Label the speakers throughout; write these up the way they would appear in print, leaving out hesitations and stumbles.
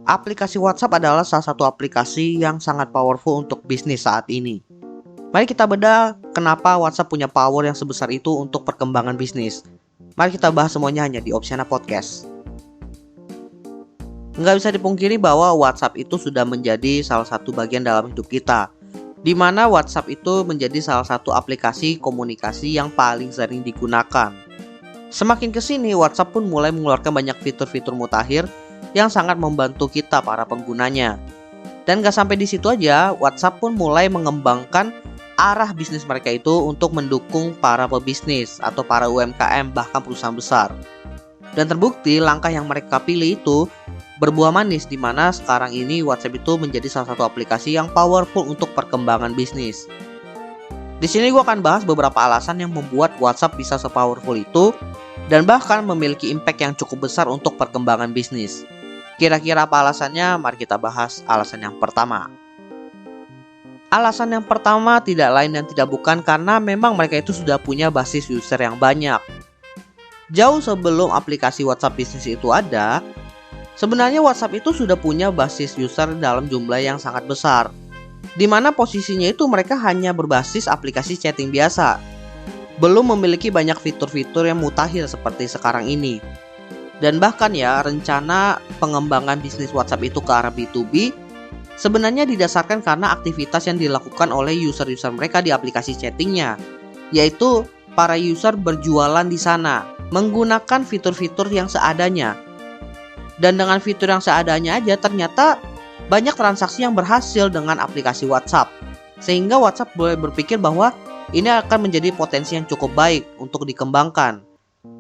Speaker 1: Aplikasi WhatsApp adalah salah satu aplikasi yang sangat powerful untuk bisnis saat ini. Mari kita bedah kenapa WhatsApp punya power yang sebesar itu untuk perkembangan bisnis. Mari kita bahas semuanya hanya di Opsiana Podcast. Nggak bisa dipungkiri bahwa WhatsApp itu sudah menjadi salah satu bagian dalam hidup kita, di mana WhatsApp itu menjadi salah satu aplikasi komunikasi yang paling sering digunakan. Semakin kesini, WhatsApp pun mulai mengeluarkan banyak fitur-fitur mutakhir yang sangat membantu kita para penggunanya. Dan gak sampai di situ aja, WhatsApp pun mulai mengembangkan arah bisnis mereka itu untuk mendukung para pebisnis atau para UMKM bahkan perusahaan besar. Dan terbukti langkah yang mereka pilih itu berbuah manis, di mana sekarang ini WhatsApp itu menjadi salah satu aplikasi yang powerful untuk perkembangan bisnis. Di sini gue akan bahas beberapa alasan yang membuat WhatsApp bisa sepowerful itu dan bahkan memiliki impact yang cukup besar untuk perkembangan bisnis. Kira-kira apa alasannya? Mari kita bahas alasan yang pertama. Alasan yang pertama tidak lain dan tidak bukan karena memang mereka itu sudah punya basis user yang banyak. Jauh sebelum aplikasi WhatsApp Business itu ada, sebenarnya WhatsApp itu sudah punya basis user dalam jumlah yang sangat besar, di mana posisinya itu mereka hanya berbasis aplikasi chatting biasa, belum memiliki banyak fitur-fitur yang mutakhir seperti sekarang ini. Dan bahkan ya, rencana pengembangan bisnis WhatsApp itu ke arah B2B sebenarnya didasarkan karena aktivitas yang dilakukan oleh user-user mereka di aplikasi chattingnya, yaitu para user berjualan di sana menggunakan fitur-fitur yang seadanya. Dan dengan fitur yang seadanya aja ternyata banyak transaksi yang berhasil dengan aplikasi WhatsApp, sehingga WhatsApp boleh berpikir bahwa ini akan menjadi potensi yang cukup baik untuk dikembangkan.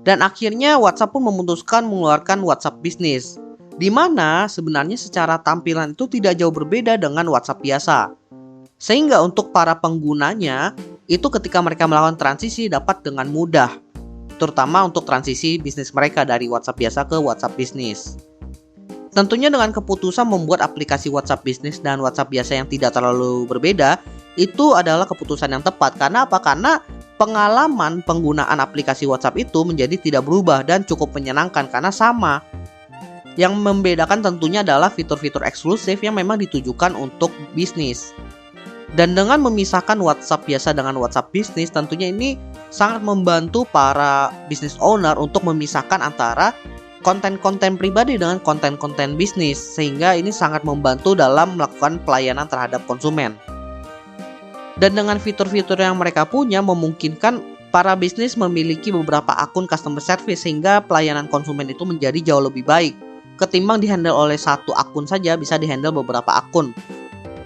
Speaker 1: Dan akhirnya WhatsApp pun memutuskan mengeluarkan WhatsApp Business, di mana sebenarnya secara tampilan itu tidak jauh berbeda dengan WhatsApp biasa. Sehingga untuk para penggunanya, itu ketika mereka melakukan transisi dapat dengan mudah, terutama untuk transisi bisnis mereka dari WhatsApp biasa ke WhatsApp Business. Tentunya dengan keputusan membuat aplikasi WhatsApp Business dan WhatsApp biasa yang tidak terlalu berbeda, itu adalah keputusan yang tepat. Karena apa? Karena pengalaman penggunaan aplikasi WhatsApp itu menjadi tidak berubah dan cukup menyenangkan karena sama. Yang membedakan tentunya adalah fitur-fitur eksklusif yang memang ditujukan untuk bisnis. Dan dengan memisahkan WhatsApp biasa dengan WhatsApp Business, tentunya ini sangat membantu para business owner untuk memisahkan antara konten-konten pribadi dengan konten-konten bisnis, sehingga ini sangat membantu dalam melakukan pelayanan terhadap konsumen. Dan dengan fitur-fitur yang mereka punya memungkinkan para bisnis memiliki beberapa akun customer service, sehingga pelayanan konsumen itu menjadi jauh lebih baik ketimbang dihandle oleh satu akun saja, bisa dihandle beberapa akun.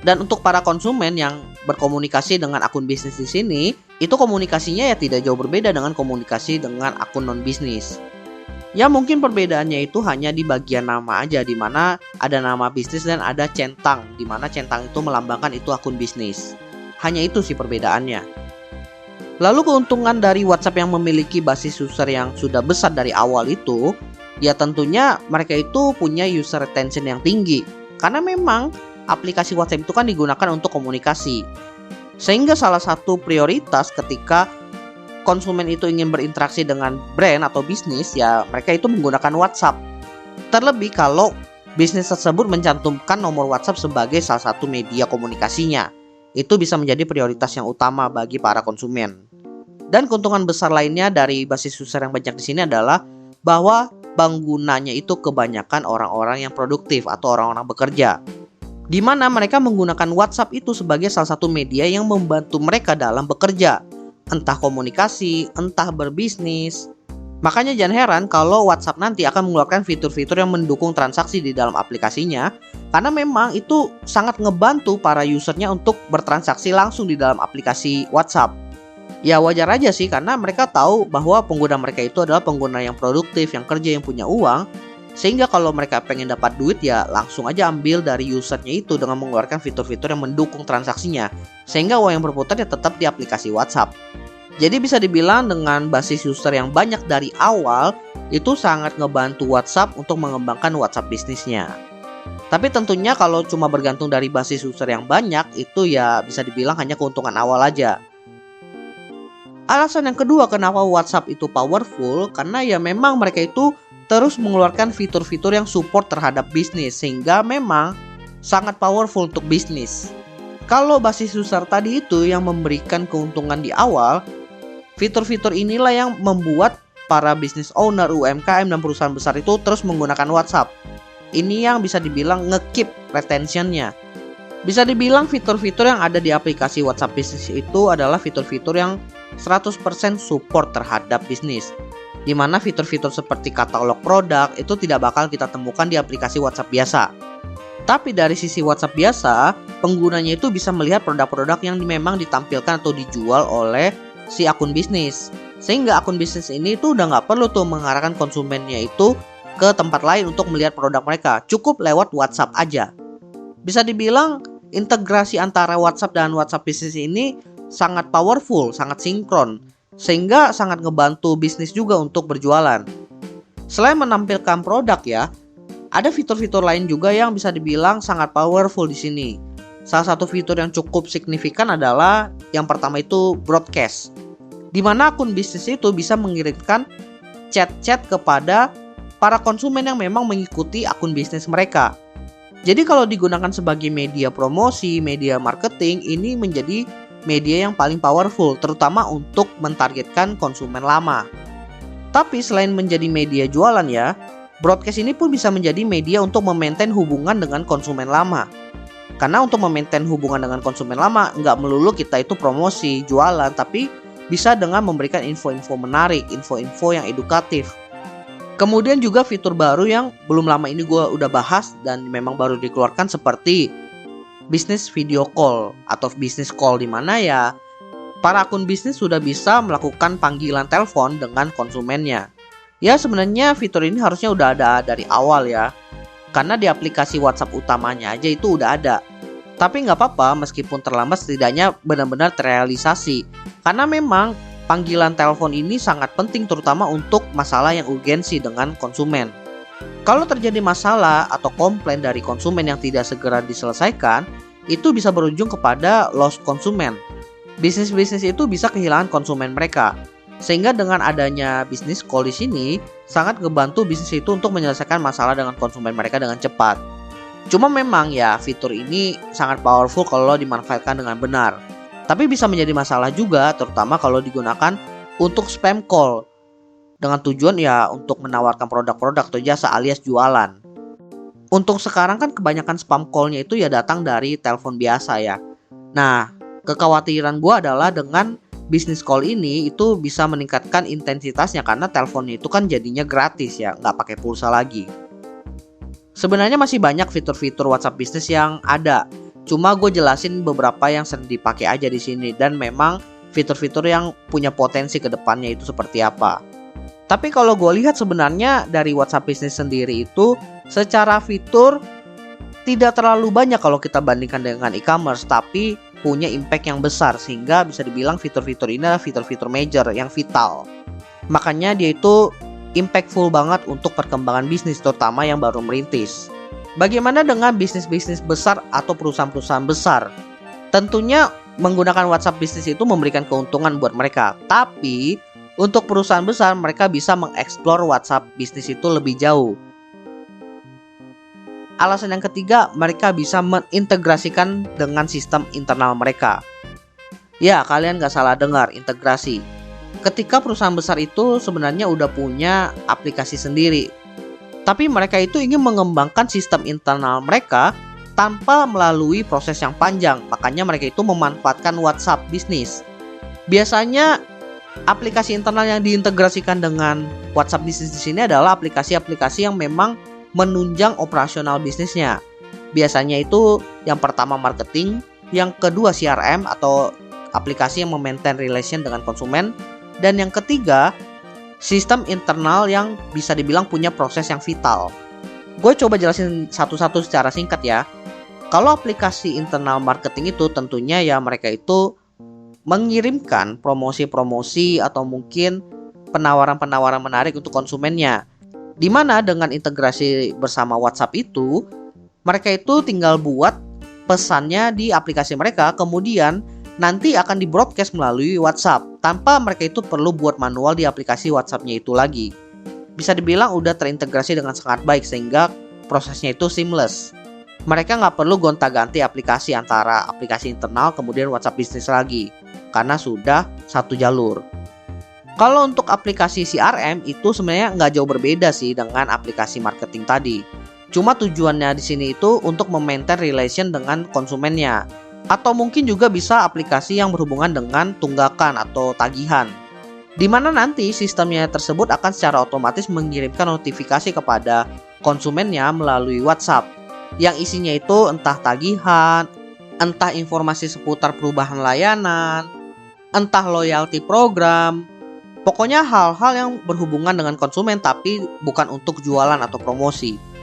Speaker 1: Dan untuk para konsumen yang berkomunikasi dengan akun bisnis di sini, itu komunikasinya ya tidak jauh berbeda dengan komunikasi dengan akun non bisnis. Ya mungkin perbedaannya itu hanya di bagian nama aja, di mana ada nama bisnis dan ada centang, di mana centang itu melambangkan itu akun bisnis. Hanya itu sih perbedaannya. Lalu keuntungan dari WhatsApp yang memiliki basis user yang sudah besar dari awal itu, ya tentunya mereka itu punya user retention yang tinggi. Karena memang aplikasi WhatsApp itu kan digunakan untuk komunikasi. Sehingga salah satu prioritas ketika konsumen itu ingin berinteraksi dengan brand atau bisnis, ya mereka itu menggunakan WhatsApp. Terlebih kalau bisnis tersebut mencantumkan nomor WhatsApp sebagai salah satu media komunikasinya. Itu bisa menjadi prioritas yang utama bagi para konsumen. Dan keuntungan besar lainnya dari basis user yang banyak di sini adalah bahwa penggunanya itu kebanyakan orang-orang yang produktif atau orang-orang bekerja, di mana mereka menggunakan WhatsApp itu sebagai salah satu media yang membantu mereka dalam bekerja, entah komunikasi, entah berbisnis. Makanya jangan heran kalau WhatsApp nanti akan mengeluarkan fitur-fitur yang mendukung transaksi di dalam aplikasinya, karena memang itu sangat ngebantu para usernya untuk bertransaksi langsung di dalam aplikasi WhatsApp. Ya wajar aja sih, karena mereka tahu bahwa pengguna mereka itu adalah pengguna yang produktif, yang kerja, yang punya uang. Sehingga kalau mereka pengen dapat duit ya langsung aja ambil dari usernya itu dengan mengeluarkan fitur-fitur yang mendukung transaksinya. Sehingga uang yang berputar ya tetap di aplikasi WhatsApp. Jadi bisa dibilang dengan basis user yang banyak dari awal, itu sangat ngebantu WhatsApp untuk mengembangkan WhatsApp bisnisnya. Tapi tentunya kalau cuma bergantung dari basis user yang banyak, itu ya bisa dibilang hanya keuntungan awal aja. Alasan yang kedua kenapa WhatsApp itu powerful, karena ya memang mereka itu terus mengeluarkan fitur-fitur yang support terhadap bisnis, sehingga memang sangat powerful untuk bisnis. Kalau basis user tadi itu yang memberikan keuntungan di awal, fitur-fitur inilah yang membuat para business owner, UMKM, dan perusahaan besar itu terus menggunakan WhatsApp. Ini yang bisa dibilang nge-keep retentionnya. Bisa dibilang fitur-fitur yang ada di aplikasi WhatsApp Business itu adalah fitur-fitur yang 100% support terhadap bisnis, dimana fitur-fitur seperti katalog produk itu tidak bakal kita temukan di aplikasi WhatsApp biasa. Tapi dari sisi WhatsApp biasa, penggunanya itu bisa melihat produk-produk yang memang ditampilkan atau dijual oleh si akun bisnis, sehingga akun bisnis ini tuh udah nggak perlu tuh mengarahkan konsumennya itu ke tempat lain untuk melihat produk mereka, cukup lewat WhatsApp aja. Bisa dibilang integrasi antara WhatsApp dan WhatsApp Business ini sangat powerful, sangat sinkron, sehingga sangat ngebantu bisnis juga untuk berjualan. Selain menampilkan produk ya, ada fitur-fitur lain juga yang bisa dibilang sangat powerful di sini. Salah satu fitur yang cukup signifikan adalah yang pertama itu broadcast, di mana akun bisnis itu bisa mengirimkan chat-chat kepada para konsumen yang memang mengikuti akun bisnis mereka. Jadi kalau digunakan sebagai media promosi, media marketing, ini menjadi media yang paling powerful, terutama untuk mentargetkan konsumen lama. Tapi selain menjadi media jualan ya, broadcast ini pun bisa menjadi media untuk memaintain hubungan dengan konsumen lama. Karena untuk memaintain hubungan dengan konsumen lama, nggak melulu kita itu promosi, jualan, tapi bisa dengan memberikan info-info menarik, info-info yang edukatif. Kemudian juga fitur baru yang belum lama ini gue udah bahas dan memang baru dikeluarkan seperti business video call atau business call, di mana ya para akun bisnis sudah bisa melakukan panggilan telepon dengan konsumennya. Ya sebenarnya fitur ini harusnya udah ada dari awal ya, karena di aplikasi WhatsApp utamanya aja itu udah ada. Tapi nggak apa-apa meskipun terlambat, setidaknya benar-benar terrealisasi, karena memang panggilan telepon ini sangat penting terutama untuk masalah yang urgensi dengan konsumen. Kalau terjadi masalah atau komplain dari konsumen yang tidak segera diselesaikan, itu bisa berujung kepada loss konsumen. Bisnis-bisnis itu bisa kehilangan konsumen mereka. Sehingga dengan adanya bisnis call di sini sangat ngebantu bisnis itu untuk menyelesaikan masalah dengan konsumen mereka dengan cepat. Cuma memang ya fitur ini sangat powerful kalau dimanfaatkan dengan benar. Tapi bisa menjadi masalah juga, terutama kalau digunakan untuk spam call dengan tujuan ya untuk menawarkan produk-produk atau jasa alias jualan. Untuk sekarang kan kebanyakan spam call-nya itu ya datang dari telepon biasa ya. Nah, kekhawatiran gue adalah dengan bisnis call ini itu bisa meningkatkan intensitasnya karena teleponnya itu kan jadinya gratis ya, nggak pakai pulsa lagi. Sebenarnya masih banyak fitur-fitur WhatsApp Business yang ada. Cuma gue jelasin beberapa yang sering dipakai aja di sini dan memang fitur-fitur yang punya potensi ke depannya itu seperti apa. Tapi kalau gue lihat sebenarnya dari WhatsApp Business sendiri itu secara fitur tidak terlalu banyak kalau kita bandingkan dengan e-commerce, tapi punya impact yang besar sehingga bisa dibilang fitur-fitur ini adalah fitur-fitur major yang vital. Makanya dia itu impactful banget untuk perkembangan bisnis terutama yang baru merintis. Bagaimana dengan bisnis-bisnis besar atau perusahaan-perusahaan besar? Tentunya menggunakan WhatsApp Business itu memberikan keuntungan buat mereka. Tapi untuk perusahaan besar mereka bisa mengeksplor WhatsApp Business itu lebih jauh. Alasan yang ketiga, mereka bisa mengintegrasikan dengan sistem internal mereka. Ya, kalian gak salah dengar, integrasi. Ketika perusahaan besar itu sebenarnya udah punya aplikasi sendiri, tapi mereka itu ingin mengembangkan sistem internal mereka tanpa melalui proses yang panjang. Makanya mereka itu memanfaatkan WhatsApp Business. Biasanya aplikasi internal yang diintegrasikan dengan WhatsApp Business di sini adalah aplikasi-aplikasi yang memang menunjang operasional bisnisnya. Biasanya itu yang pertama marketing, yang kedua CRM atau aplikasi yang memaintain relation dengan konsumen, dan yang ketiga sistem internal yang bisa dibilang punya proses yang vital. Gue coba jelasin satu-satu secara singkat ya. Kalau aplikasi internal marketing itu tentunya ya mereka itu mengirimkan promosi-promosi atau mungkin penawaran-penawaran menarik untuk konsumennya. Dimana dengan integrasi bersama WhatsApp itu, mereka itu tinggal buat pesannya di aplikasi mereka, kemudian nanti akan di broadcast melalui WhatsApp tanpa mereka itu perlu buat manual di aplikasi WhatsAppnya itu lagi. bisa dibilang udah terintegrasi dengan sangat baik sehingga prosesnya itu seamless. Mereka nggak perlu gonta-ganti aplikasi antara aplikasi internal kemudian WhatsApp bisnis lagi, karena sudah satu jalur. Kalau untuk aplikasi CRM itu sebenarnya nggak jauh berbeda sih dengan aplikasi marketing tadi. Cuma tujuannya di sini itu untuk memaintain relation dengan konsumennya. Atau mungkin juga bisa aplikasi yang berhubungan dengan tunggakan atau tagihan, di mana nanti sistemnya tersebut akan secara otomatis mengirimkan notifikasi kepada konsumennya melalui WhatsApp, yang isinya itu entah tagihan, entah informasi seputar perubahan layanan, entah loyalty program, pokoknya hal-hal yang berhubungan dengan konsumen tapi bukan untuk jualan atau promosi.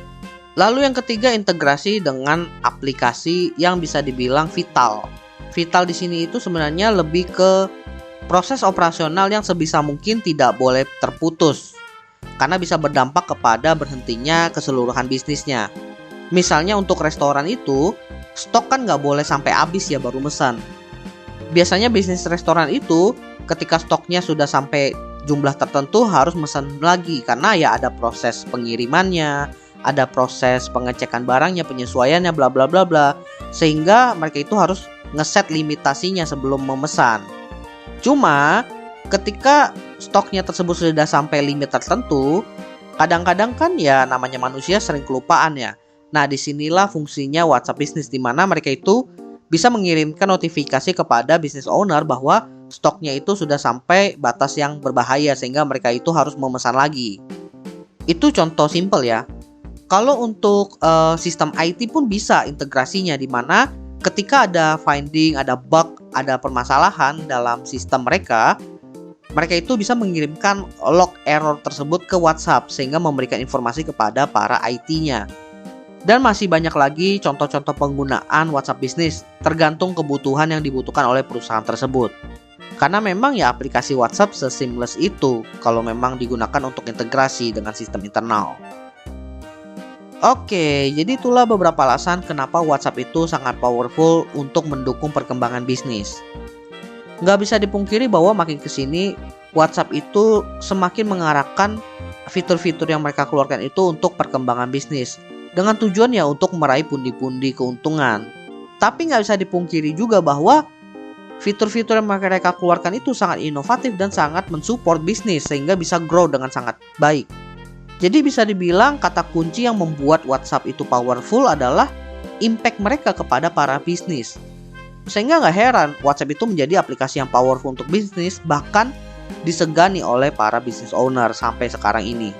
Speaker 1: Lalu yang ketiga, integrasi dengan aplikasi yang bisa dibilang vital. Vital di sini itu sebenarnya lebih ke proses operasional yang sebisa mungkin tidak boleh terputus, karena bisa berdampak kepada berhentinya keseluruhan bisnisnya. Misalnya untuk restoran itu, stok kan nggak boleh sampai habis ya baru mesan. Biasanya bisnis restoran itu ketika stoknya sudah sampai jumlah tertentu harus mesan lagi, karena ya ada proses pengirimannya, ada proses pengecekan barangnya, penyesuaiannya, bla bla bla bla, sehingga mereka itu harus ngeset limitasinya sebelum memesan. Cuma ketika stoknya tersebut sudah sampai limit tertentu, kadang-kadang kan ya namanya manusia sering kelupaan ya. Nah, disinilah fungsinya WhatsApp Business, di mana mereka itu bisa mengirimkan notifikasi kepada business owner bahwa stoknya itu sudah sampai batas yang berbahaya sehingga mereka itu harus memesan lagi. Itu contoh simple ya. Kalau untuk sistem IT pun bisa integrasinya, di mana ketika ada finding, ada bug, ada permasalahan dalam sistem mereka itu bisa mengirimkan log error tersebut ke WhatsApp sehingga memberikan informasi kepada para IT-nya. Dan masih banyak lagi contoh-contoh penggunaan WhatsApp Business tergantung kebutuhan yang dibutuhkan oleh perusahaan tersebut. Karena memang ya aplikasi WhatsApp seseamless itu kalau memang digunakan untuk integrasi dengan sistem internal. Oke, jadi itulah beberapa alasan kenapa WhatsApp itu sangat powerful untuk mendukung perkembangan bisnis. Nggak bisa dipungkiri bahwa makin kesini WhatsApp itu semakin mengarahkan fitur-fitur yang mereka keluarkan itu untuk perkembangan bisnis, dengan tujuan ya untuk meraih pundi-pundi keuntungan. Tapi nggak bisa dipungkiri juga bahwa fitur-fitur yang mereka keluarkan itu sangat inovatif dan sangat mensupport bisnis sehingga bisa grow dengan sangat baik. Jadi bisa dibilang kata kunci yang membuat WhatsApp itu powerful adalah impact mereka kepada para bisnis. Sehingga nggak heran WhatsApp itu menjadi aplikasi yang powerful untuk bisnis, bahkan disegani oleh para business owner sampai sekarang ini.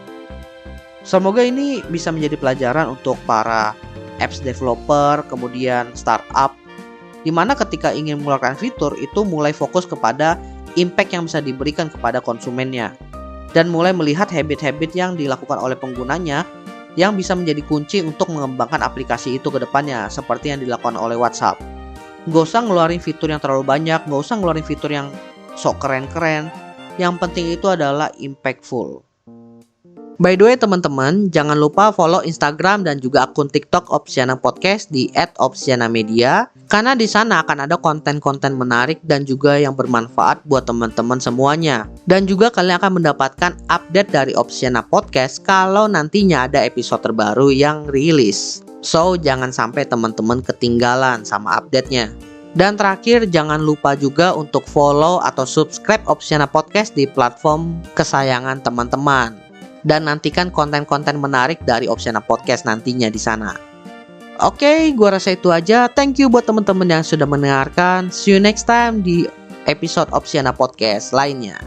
Speaker 1: Semoga ini bisa menjadi pelajaran untuk para apps developer, kemudian startup, di mana ketika ingin mengeluarkan fitur itu mulai fokus kepada impact yang bisa diberikan kepada konsumennya, dan mulai melihat habit-habit yang dilakukan oleh penggunanya yang bisa menjadi kunci untuk mengembangkan aplikasi itu ke depannya, seperti yang dilakukan oleh WhatsApp. Nggak usah ngeluarin fitur yang terlalu banyak, nggak usah ngeluarin fitur yang sok keren-keren, yang penting itu adalah impactful. By the way teman-teman, jangan lupa follow Instagram dan juga akun TikTok Opsiana Podcast di @opsianamedia, karena di sana akan ada konten-konten menarik dan juga yang bermanfaat buat teman-teman semuanya. Dan juga kalian akan mendapatkan update dari Opsiana Podcast kalau nantinya ada episode terbaru yang rilis. So, jangan sampai teman-teman ketinggalan sama update-nya. Dan terakhir, jangan lupa juga untuk follow atau subscribe Opsiana Podcast di platform kesayangan teman-teman. Dan nantikan konten-konten menarik dari Opsiana Podcast nantinya di sana. Oke, gua rasa itu aja. Thank you buat teman-teman yang sudah mendengarkan. See you next time di episode Opsiana Podcast lainnya.